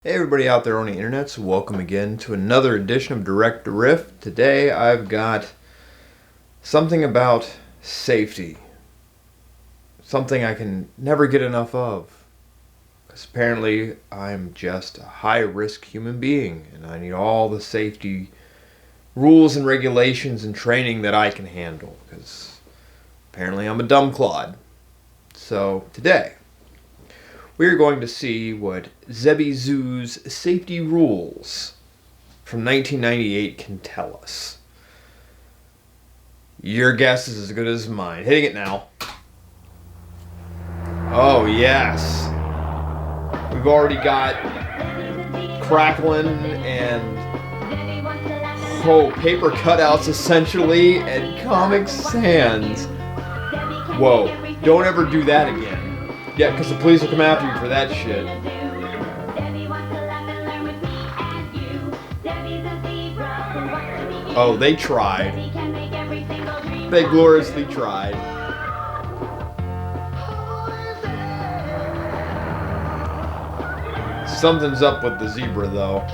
Hey everybody out there on the internet, so welcome again to another edition of Direct to Riff. Today I've got something about safety. Something I can never get enough of. Because apparently I'm just a high-risk human being and I need all the safety rules and regulations and training that I can handle. Because apparently I'm a dumb clod. So today we're going to see what Zebby Zoo's safety rules from 1998 can tell us. Your guess is as good as mine. Hitting it now. Oh, yes. We've already got crackling and paper cutouts essentially and Comic Sans. Whoa, don't ever do that again. Yeah, because the police will come after you for that shit. Oh, they tried. They gloriously tried. Something's up with the zebra, though.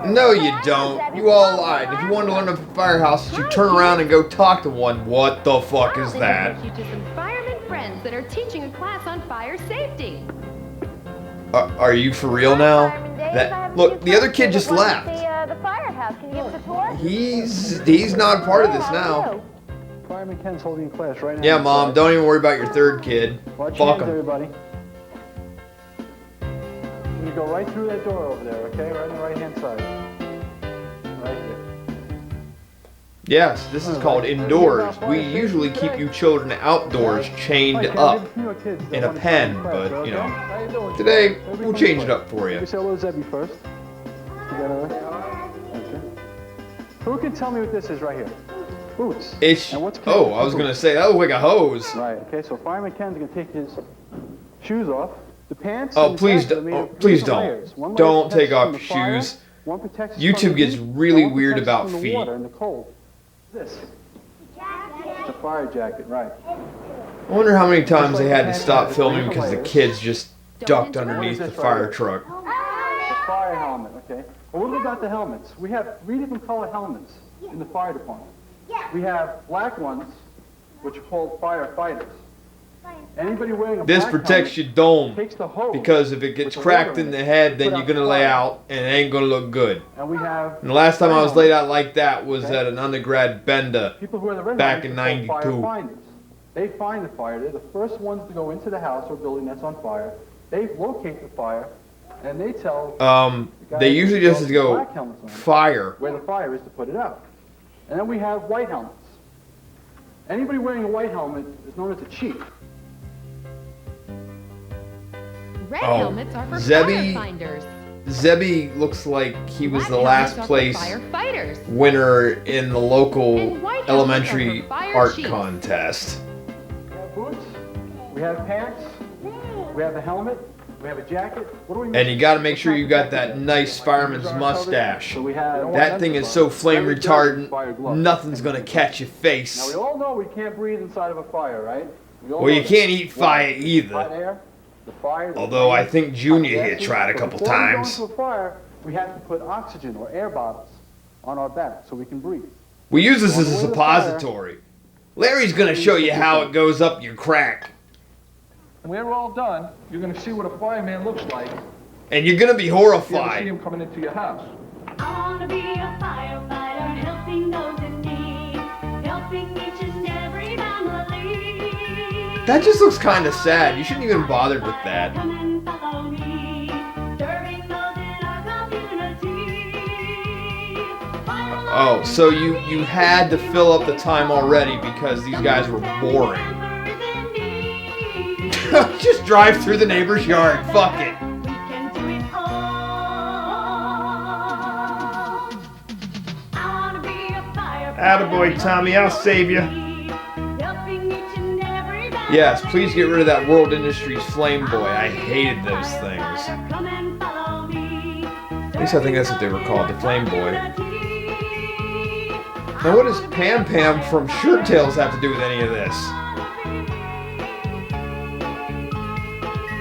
No, you don't. You all lied. If you wanted to learn about firehouses, you turn around and go talk to one. What the fuck is that? You to some fireman friends that are teaching a class on fire safety. Are you for real now? Look, the other kid just left. The firehouse. Can you give us a tour? He's not part of this now. Fireman Ken's holding class right now. Yeah, Mom. Don't even worry about your third kid. Watch Fuck your hands, him. everybody. You go right through that door over there, okay? Right on the right-hand side. Right here. Yes, this is called indoors. We usually keep you children outdoors, chained up in a pen, but, you know, today we'll change it up for you. Say hello to Zebby first. Together. Okay. Who can tell me what this is right here? Boots. Oh, I was going to say, that looks like a hose. Right, okay, so Fireman Ken's going to take his shoes off. The pants. Oh, please don't. Please don't. Don't take off your shoes. YouTube gets really weird about feet. This. The fire jacket, right. I wonder how many times they had to stop filming because the kids just ducked underneath the fire truck. The fire helmet, okay. Well, what about the helmets? We have 3 different color helmets in the fire department. We have black ones, which are called firefighters. Anybody wearing a This black protects helmet your dome, takes the hose because if it gets cracked in the head, then you're gonna lay out and it ain't gonna look good. And we have And the last time I was laid out like that was at an undergrad bender people who wear the red back in helmets are called '92. firefinders. They find the fire. They're the first ones to go into the house or building that's on fire. They locate the fire, and they tell They usually just go black helmets on fire. where the fire is to put it out. And then we have white helmets. Anybody wearing a white helmet is known as a chief. Red helmets are for Zebby- firefinders. Zebby looks like he was Black the last helmets are for place firefighters. winner in the local And white helmets elementary are for fire art chiefs. contest. We have boots. We have pants. We have a helmet. We have a jacket. What do we And you got to make sure you got that nice fireman's mustache. So we have That thing is so flame retardant, nothing's gonna catch your Now face. we all know we can't breathe inside of a fire, right? We all Well, know you that. can't eat fire Hot either. air, the fire. Although I think Junior here tried a couple times. Before we go into a fire, we have to put oxygen or air bottles on our back so we can breathe. We use this as a suppository. Larry's gonna show you how it goes up your crack. When we're all done, you're going to see what a fireman looks like. And you're gonna be You ever see horrified. him coming into your house. I wanna be a firefighter, helping those in need, helping each and every family. That just looks kinda sad. You shouldn't even bothered with that. Come and follow me, serving those in our community. Oh, so you had to fill up the time already because these guys were boring. Just drive through the neighbor's yard. Fuck it. We can do it all. I wanna be a firefighter. Attaboy, Tommy, I'll save you. Helping each and every family. Yes, please get rid of that World Industries Flame Boy. I hated those things. Come and follow me. At least I think that's what they were called, the Flame Boy. Now what does Pam Pam from Shirt Tales have to do with any of this?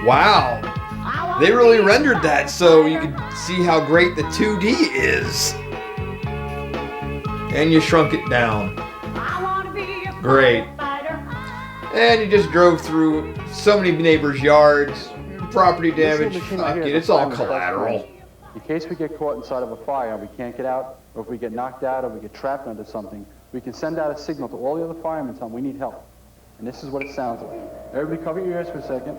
Wow. They really rendered that so you could see how great the 2D is. And you shrunk it down. Great. And you just drove through so many neighbors' yards. Property damage. Fuck it, it's all collateral. In case we get caught inside of a fire and we can't get out, or if we get knocked out or we get trapped under something, we can send out a signal to all the other firemen telling we need help. And this is what it sounds like. Everybody cover your ears for a second.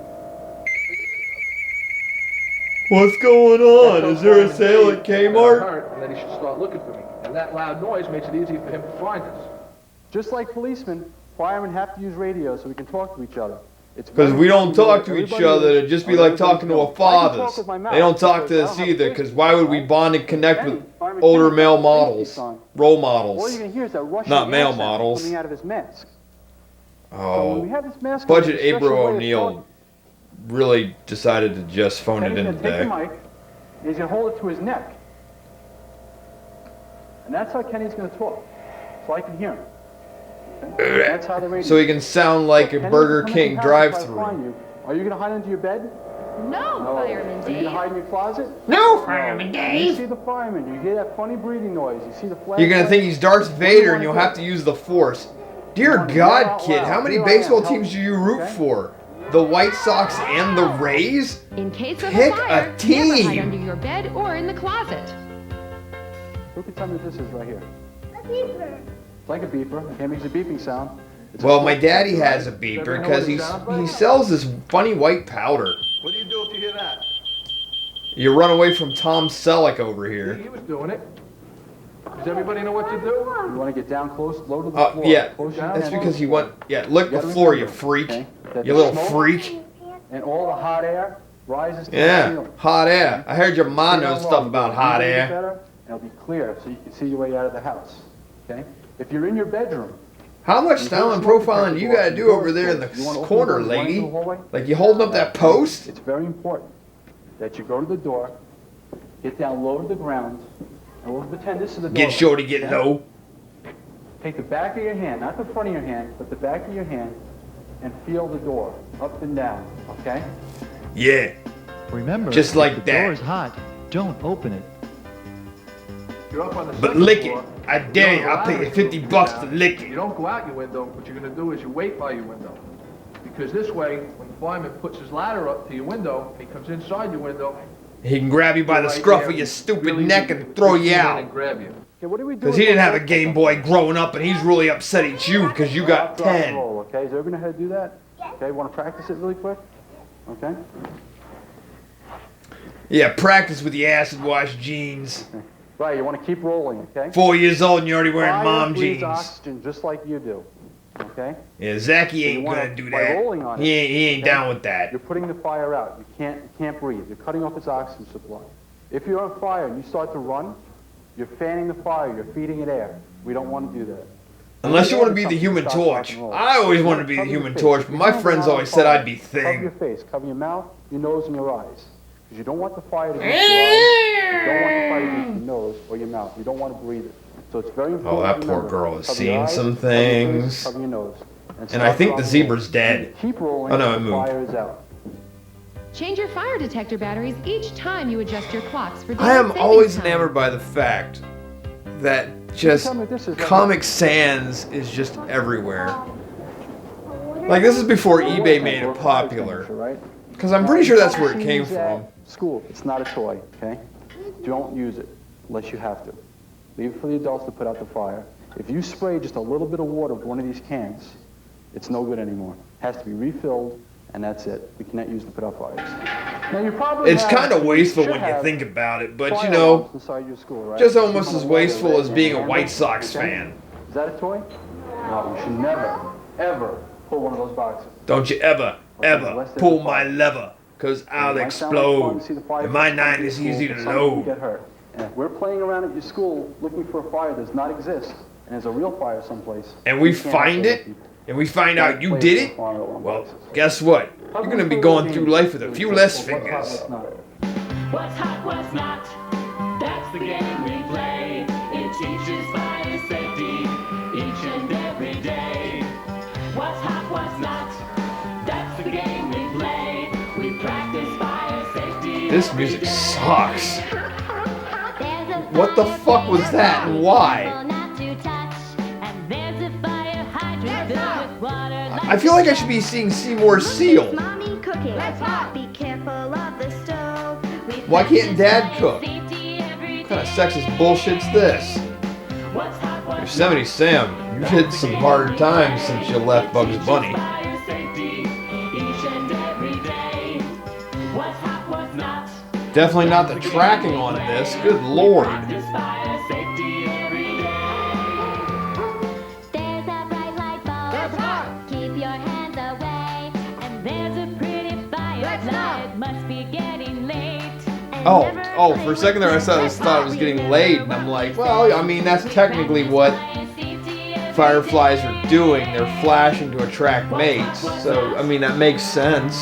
What's going on? Is there a sale at Kmart? And then he should start looking for me. And that loud noise makes it easy for him to find us. Just like policemen, firemen have to use radio so we can talk to each other. Because we don't talk to each other, it'd just be like talking to our fathers. They don't talk to us either, because why would we bond and connect with older male models, role models, not male models. Coming out of his mask. Oh, Budget Abro O'Neill really decided to just phone it in Take today. the mic, he's going to hold it to his neck. And that's how Kenny's going to talk, so I can hear him. That's how the radio. So he can sound like a Kenny's Burger gonna come King into your house, try to drive-thru. find you. Are you going to hide under your bed? No, Fireman Are you going to Dave. hide in your closet? No, Fireman You Dave. see the fireman, you hear that funny breathing noise, you see the flash. You're gonna think he's Darth Vader and you'll have to use the Force. Dear God, kid, how many baseball teams do you root for? The White Sox and the Rays? In case of Pick a fire, a team. never hide under your bed or in the closet. Who can tell me what this is right here? A beeper. It's like a beeper. It makes a beeping sound. It's Well, a- my daddy has a beeper because he sells this funny white powder. What do you do if you hear that? You run away from Tom Selleck over here. He was doing it. Does everybody know what to do? You want to get down close, low to the floor. Yeah, Close your that's hand because to he the want. Yeah, lick the gotta floor, you remember, freak. okay, that You the little smoke freak. And all the hot air rises to the Yeah, ceiling. hot air. I heard your ma See how knows long stuff about you hot breathe air. better, and it'll be clear so you can see your way out of the house. Okay? If you're in your bedroom, How much styling and profiling do you gotta do over there in the corner, lady? Like you holding up that post? it's very important that you go to the door, get down low to the ground, and we'll pretend this is the door. Get shorty, get low. Take the back of your hand, not the front of your hand, but the back of your hand, and feel the door up and down, okay? Yeah. Remember, Just if like the that. door is hot, don't open it. You're up on the But second lick it. floor. I dare you. I'll pay you $50 to lick You it. don't go out your window. What you're going to do is you wait by your window. Because this way, when the fireman puts his ladder up to your window, he comes inside your window. He can grab you by the right scruff there, of your stupid really neck and throw reach you in out. And grab you. Okay, what do we do? Because he didn't have a Game Boy growing up and he's really upset at you because you got Drop, 10. roll, okay? Does everybody know how to do that? Okay, want to practice it really quick? Okay? Yeah, practice with your acid wash jeans. Right, you want to keep rolling, okay? 4 years old and you're already wearing Fire mom breathes jeans. oxygen just like you do, okay? Yeah, Zachy ain't you wanna- gonna do by that. rolling on He it, ain't okay? down with that. You're putting the fire out. You can't breathe. You're cutting off its oxygen supply. If you're on fire and you start to run, you're fanning the fire. You're feeding it air. We don't want to do that. Unless you want to be the Human Stop, Torch. rock and roll. I always wanted to be the Cover your Human face. Torch, but my If you're friends on always fire, said I'd be Cover your thin. face. Cover your mouth, your nose, and your eyes. Because you don't want the fire to reach your eyes. You don't want the fire to reach your nose or your mouth. You don't want to breathe it. So it's very important. Oh, that to poor remember. girl has Cover your seen eyes, some cover your face, things. Cover your nose. And start I think rock the and zebra's roll. dead. Keep rolling Oh, no, it until the moved. fire is out. Change your fire detector batteries each time you adjust your clocks for I am daylight always savings time. enamored by the fact that just Tell me this is- Comic Sans is just everywhere. Like, this is before eBay made it popular. Right? Because I'm pretty sure that's where it came from. School, it's not a toy, okay? Don't use it unless you have to. Leave it for the adults to put out the fire. If you spray just a little bit of water with one of these cans, it's no good anymore. It has to be refilled, and that's it. We cannot use it to put out fires. Now you probably It's have- kind of wasteful should when you have think about it, but fire you know, alarms inside your school, right? just You almost want as a wasteful water as being a handle, White Sox okay? fan. Is that a toy? No, you should never, ever pull one of those boxes. Don't you ever, ever unless there's pull a my fire. lever, because I'll It might sound like fun explode. to see the fire And my trucks come 9 to is your easy school, to but some people load. get hurt. And if we're playing around at your school looking for a fire that does not exist, and there's a real fire someplace, And we you can't find have it, people. and we find out you Play did with it, the fire alarm well, boxes. guess what? You're going to be going through life with a few less fingers. What's not? What's hot, what's not? That's the game we play. It teaches fire safety each and every day. What's hot, what's not? That's the game we play. We practice. This music sucks. What the fuck was that and why? I feel like I should be seeing Seymour Seal. Why can't Dad cook? What kind of sexist bullshit's this? Yosemite Sam, you've hit some hard times since you left Bugs Bunny. Definitely not the tracking on this. Good lord. Oh, for a second there I thought it was getting laid, and I'm like, well, I mean, that's technically what fireflies are doing. They're flashing to attract mates. So, I mean, that makes sense.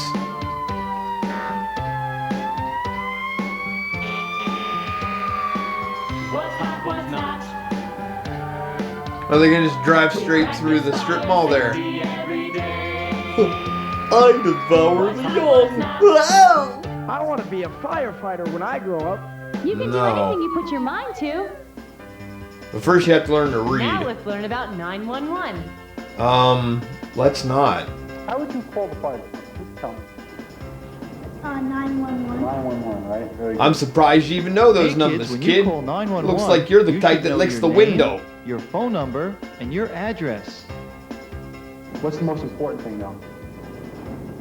Are they gonna just drive straight through the strip mall there? I devour the young. I want to be a firefighter when I grow up. You can do anything you put your mind to. But first you have to learn to read. Now let's learn about 911. Let's not. How would you call the fire department? Tell me. 911. 911, right? Very good. I'm surprised you even know those Hey, numbers, kids, when kid. you call 911, Looks like you're the you type should that know licks your the name, window. Your phone number, and your address. What's the most important thing, though?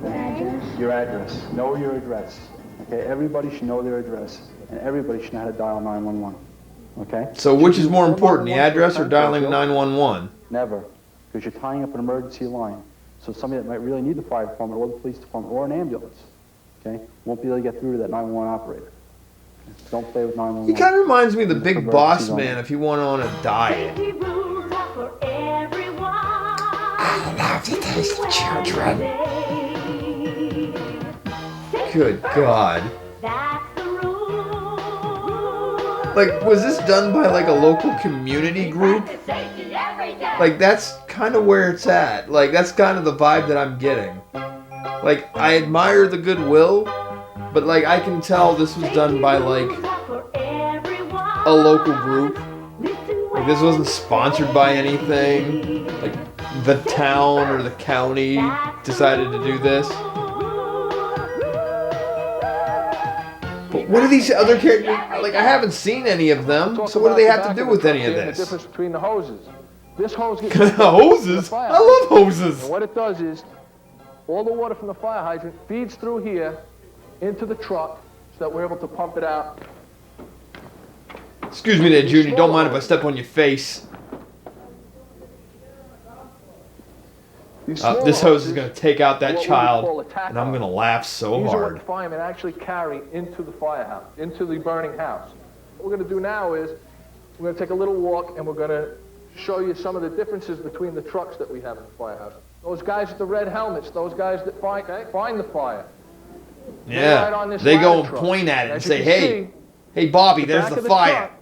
Address. Your address. Know your address. Okay, everybody should know their address, and everybody should know how to dial 911. Okay? So which is more Should you important, the call 911 address or for dialing a 911? Never, because you're tying up an emergency line. So somebody that might really need the fire department or the police department or an ambulance, okay, won't be able to get through to that 911 operator. Don't play with 911. He kind of reminds me of the Big Emergency Boss zone. Man if he went on a diet. Safety rules are for everyone. I love the taste of children. Good God. That's the rule. Like, was this done by like a local community group? Safety every day. Like, that's kind of where it's at. Like, that's kind of the vibe that I'm getting. Like, I admire the goodwill, but like, I can tell this was done by like a local group. Like, this wasn't sponsored by anything. Like, the town or the county decided to do this. But what are these other characters? Like, I haven't seen any of them, so what do they have to do with any of The this? difference between the hoses. This hose gets Hoses? I love hoses. And what it does is, all the water from the fire hydrant feeds through here into the truck so that we're able to pump it out. Excuse me there, Junior. Don't mind if I step on your face. These small This hose is hoses going to take out that are what we child, call attack and I'm going to hoses. laugh so These are what hard. the firemen actually carry into the firehouse, into the burning house. What we're going to do now is we're going to take a little walk and we're going to show you some of the differences between the trucks that we have in the firehouse. Those guys with the red helmets, those guys that find the fire. They're right on Yeah, this they go ladder and truck. point at it and As you say, can hey, see, hey, Bobby, the there's back the of the fire. truck,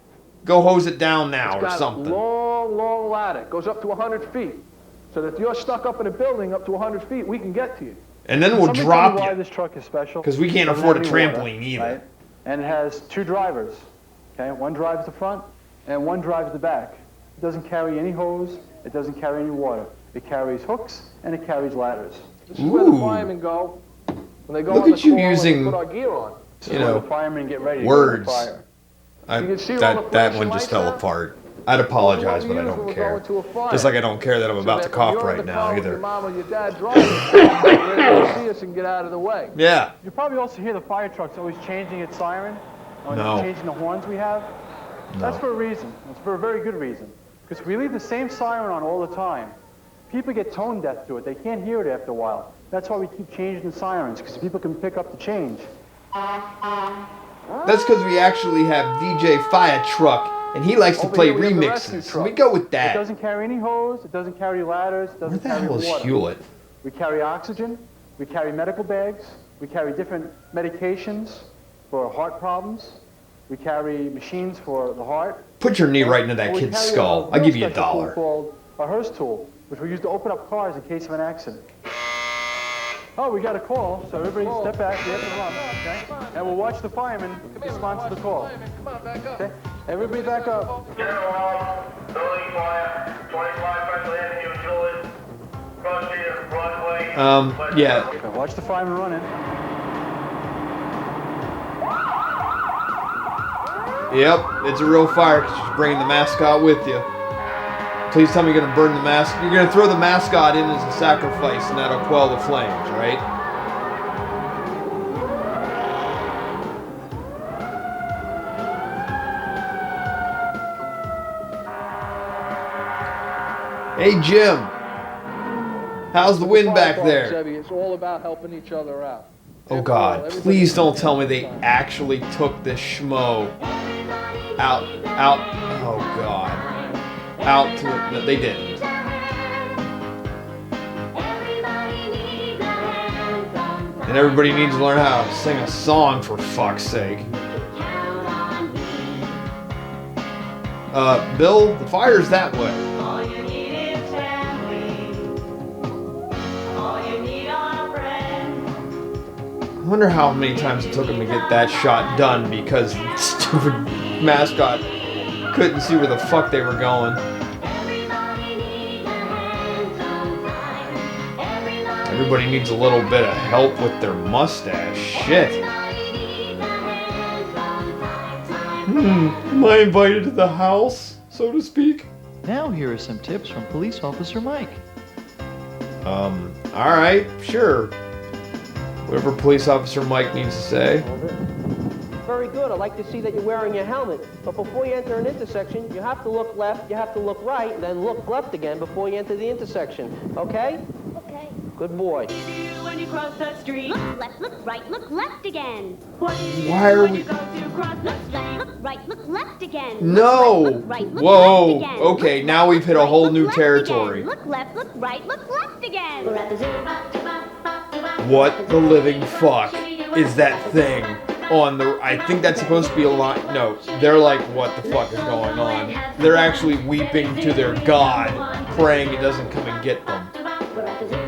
Go hose it down now it's or got something. a long, long ladder. It goes up to 100 feet. So that if you're stuck up in a building up to 100 feet, we can get to you. And then we'll Somebody tell drop me why you. this truck is special. 'Cause we can't Doesn't afford have a any water, trampoline either. right? And it has two drivers. Okay, one drives the front and one drives the back. It doesn't carry any hose. It doesn't carry any water. It carries hooks and it carries ladders. This is where the Ooh. firemen go when they go Look on at the you call and using, we put our gear on. This you is where know, the firemen get ready to words. go to the fire. You can see all the That flashing one just lights fell now? apart. I'd apologize, What we but I use when don't we're care. going to a fire. Just like I don't care that I'm So about to that when cough you're in right the now car with either. Your mom or your dad driving, you're able to see us and get out of the way. Yeah. You probably also hear the fire trucks always changing its siren. Or No. changing the horns we have. That's for a reason. It's for a very good reason. Because we leave the same siren on all the time. People get tone deaf to it. They can't hear it after a while. That's why we keep changing the sirens, because people can pick up the change. That's because we actually have DJ Fire Truck, and he likes to Over play here we have the rescue remixes. truck. We go with It that. doesn't carry any hose. It doesn't carry ladders. It Where doesn't the carry hell is water. Hewlett? We carry oxygen. We carry medical bags. We carry different medications for heart problems. We carry machines for the heart. Put your knee right into that We kid's carry skull. I'll real give you special tool $1. called a hearse tool, which we use to open up cars in case of an accident. Oh, we got a call, so everybody step back. We have to run, okay? And we'll watch the fireman respond to the call. Come on, back up. Okay? Everybody back up. General Hall, building fire, 25 Presley Avenue, Julius, Cross Street, Broadway. Yeah. Okay, watch the fireman run in. Yep, it's a real fire because you're bringing the mascot with you. Please tell me you're going to burn the mascot. You're going to throw the mascot in as a sacrifice and that'll quell the flames, right? Hey, Jim. How's the wind back there? Zebby, it's all about helping each other out. Oh God, please don't tell me they actually took this schmo out, oh God, out to it. No, they didn't. And everybody needs to learn how to sing a song, for fuck's sake. Bill, the fire's that way. I wonder how many times it took him to get that shot done because the stupid mascot couldn't see where the fuck they were going. Everybody needs a little bit of help with their mustache. Shit. Am I invited to the house, so to speak? Now here are some tips from Police Officer Mike. Alright, sure. Whatever Police Officer Mike needs to say. Very good. I'd like to see that you're wearing your helmet. But before you enter an intersection, you have to look left, you have to look right, and then look left again before you enter the intersection. Okay? Okay. Good boy. When you cross that street, Look left, look right, look left again. what do you do Why are when we- you go to cross that Look left, street? look right, look left again. No! Look right, look Whoa! left again. Okay, Look now left, we've hit a look whole right, new look left territory. again. Look left, look right, look left again. We're at the zoo. What the living fuck is that thing on the... I think that's supposed to be a line... No, they're like, what the fuck is going on? They're actually weeping to their god, praying it doesn't come and get them. We're at the zoo.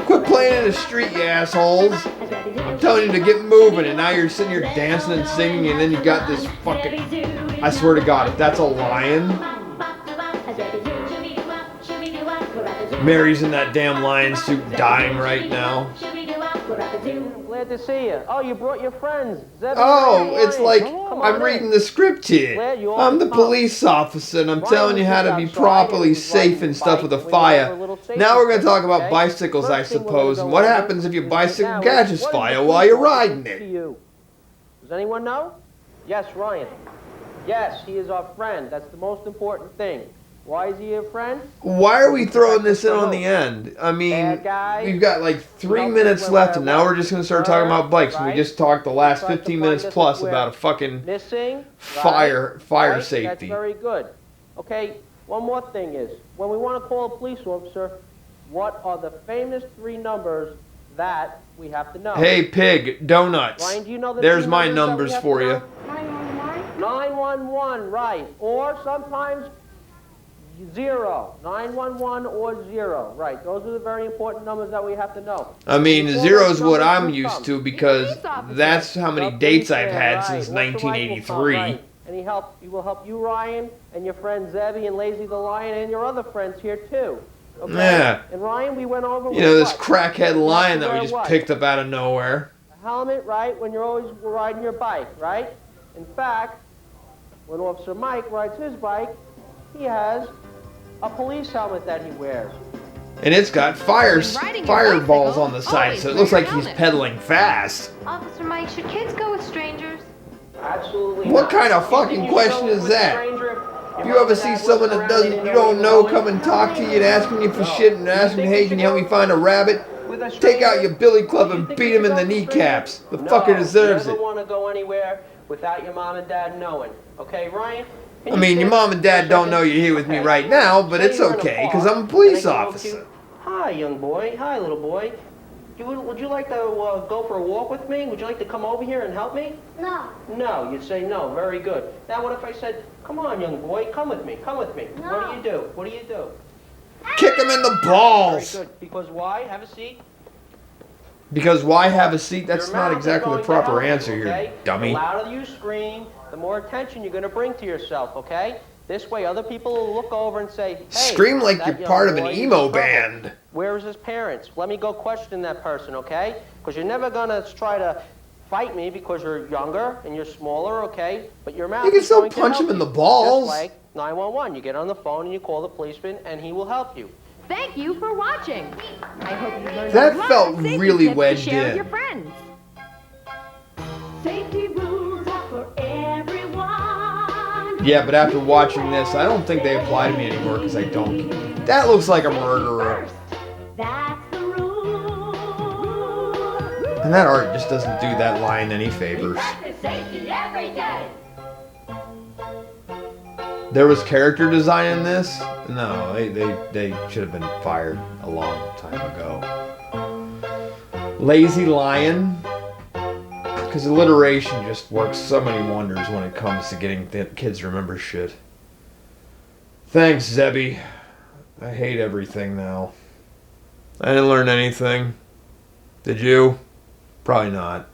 Quit playing in the street, you assholes! I'm telling you to get moving, and now you're sitting here dancing and singing, and then you got this fucking... I swear to God, if that's a lion... Mary's in that damn lion suit dying right now. Glad to see you. Oh, you brought your friends. Zebby Oh, and it's Ryan. like Come on I'm in. reading the script here. I'm the police officer and I'm telling you how to be properly safe and stuff with a fire. Now we're going to talk about bicycles, I suppose, and what happens if your bicycle catches fire while you're riding To it. you. Does anyone know? Yes, Ryan. Yes, he is our friend. That's the most important thing. Why is he a friend? Why are we throwing this in on the end? I mean, Bad guy. we've got like 3 minutes left and now we're just going to start talking about bikes. And we just talked the last 15 minutes plus about a fucking Missing. fire Right? safety. That's very good. Okay, one more thing is, when we want to call a police officer, what are the famous 3 numbers that we have to know? Hey, pig, donuts. Ryan, do you know the There's 3 my numbers that we numbers have to for know? you. 911, right. Or sometimes 0. 911 or 0. Right. Those are the very important numbers that we have to know. I mean, Before zero's those what numbers I'm do used come, to because that's how many the dates I've policeman, had right, since Officer Mike will come, 1983. right. And he will help you, Ryan, and your friend Zebby and Lazy the Lion and your other friends here too. Okay? Yeah. And Ryan, we went over You know, this what? crackhead lion that we wear just what? picked up out of nowhere. A helmet, right, when you're always riding your bike, right? In fact, when Officer Mike rides his bike, he has a police helmet that he wears. And it's got Riding your fireballs bicycle, on the side, always so it wear looks your like he's helmet. pedaling fast. Officer Mike, should kids go with strangers? Absolutely. What not. kind of You fucking think you question go is with a that? stranger, If your you mom ever and see dad someone wasn't that around, doesn't, they you didn't don't where know, you're come going? and talk to you and asking you for shit and asking, think hey, you can should you help go me find a rabbit? With a Take out stranger? your billy club You and think beat you him in should the go with a kneecaps. The stranger? fucker No, deserves you it. never want to go anywhere without your mom and dad knowing. Okay, Ryan? Can I you mean, your stand mom and dad for a don't second? know you're here with me Okay. right now, but Say it's you're in a okay, park, because I'm a and police I go up to officer. you, hi, young boy. Hi, little boy. Would you like to go for a walk with me? Would you like to come over here and help me? No. No, you'd say no. Very good. Now, what if I said, come on, young boy, come with me, come with me. No. What do you do? What do you do? Kick him in the Very balls. good. Because why? Have a seat. Because why have a seat? That's Your not mouth is exactly the going to proper help you, answer here, okay? dummy. The louder you scream, the more attention you're going to bring to yourself, okay? This way other people will look over and say, hey, Scream like that you're young part of an boy is in emo trouble. band. Where is his parents? Let me go question that person, okay? Because you're never going to try to fight me because you're younger and you're smaller, okay? But your mouth You can is still going to punch help him in you. the balls. Just like 911. You get on the phone and you call the policeman and he will help you. Thank you for watching. I hope you learned That a lot felt of safety really tips to wedged share with in. your friends. Safety rules are for everyone. Yeah, but after watching this, I don't think they apply to me anymore because I don't. That looks like a murderer. That's the rule. And that art just doesn't do that line any favors. Practice safety every day. There was character design in this? No, they should have been fired a long time ago. Lazy Lion? Because alliteration just works so many wonders when it comes to getting kids to remember shit. Thanks, Zebby. I hate everything now. I didn't learn anything. Did you? Probably not.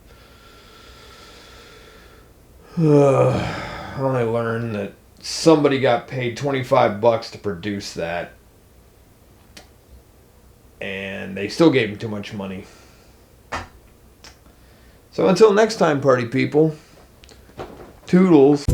I only learned that somebody got paid $25 to produce that. And they still gave him too much money. So until next time, party people. Toodles.